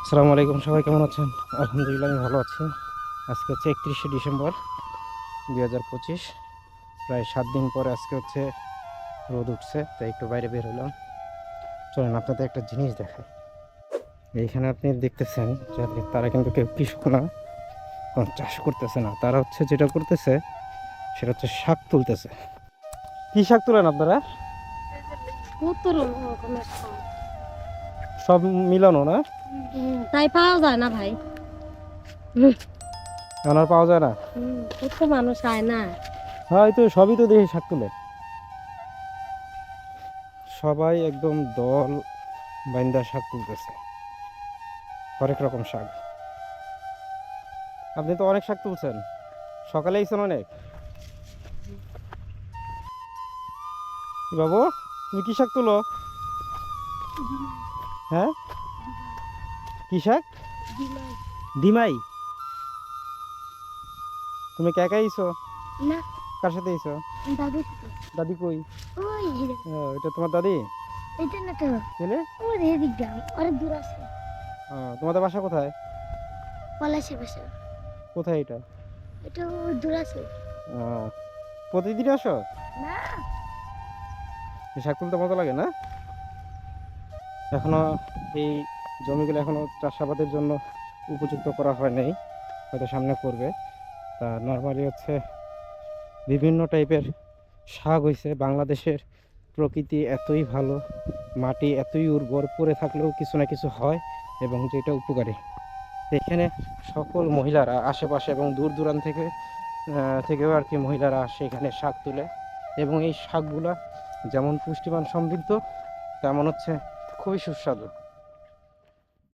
আসসালামু আলাইকুম, সবাই কেমন আছেন? আলহামদুলিল্লাহ, আমি ভালো আছি। আজকে হচ্ছে 31শে ডিসেম্বর 2025। প্রায় 7 দিন পরে আজকে হচ্ছে রোদ উঠছে, তাই একটু বাইরে বের হলাম। চলেন আপনাদের একটা জিনিস দেখাই। এইখানে আপনি দেখতেছেন যে তারা কিন্তু কেউ কৃষক না, কোনো চাষ করতেছে না। তারা হচ্ছে যেটা করতেছে সেটা হচ্ছে শাক তুলতেছে। কি শাক তুলেন আপনারা? কত রকমের শাক। সব মিলানো না? তাই পাওয়া যায় না ভাই। এখন আর পাওয়া যায় না। কত মানুষ আয় না। হয়তো সবই তো দেখি শাক তুলে, সবাই একদম দল বাইন্দা শাক তুলতেছে, হরেক রকম শাক। আপনি তো অনেক শাক তুলছেন, সকালে আইছেন অনেক। কি বাবু, তুমি কি শাক তুলো? হ্যাঁ, কি শাক? ডিমাই। তুমি কে কে আইছো? না, কার সাথে আইছো? দাদু দাদি কই? ওই ও, এটা তোমার দাদি? এটা না তো, ছেলে? ওই এদিক গ্রাম অনেক দূর আছে। তোমাদের বাসা কোথায়? পলাশে বসে, কোথায় এটা? এটা ওই দূর আছে। আহ, প্রতিদিন আসো? না, এই শাক তুলতে মজা লাগে না? এখনো এই জমিগুলো এখনো চাষাবাদের জন্য উপযুক্ত করা হয় নাই, হয়তো সামনে করবে। তা নর্মালি হচ্ছে বিভিন্ন টাইপের শাক হয়েছে। বাংলাদেশের প্রকৃতি এতই ভালো, মাটি এতই উর্বর, পড়ে থাকলেও কিছু না কিছু হয় এবং যেটা উপকারী। এখানে সকল মহিলারা আশেপাশে এবং দূর দূরান্ত থেকেও আর কি মহিলারা আসে এখানে শাক তুলে। এবং এই শাকগুলা যেমন পুষ্টিমান সমৃদ্ধ, তেমন হচ্ছে খুবই সুস্বাদু।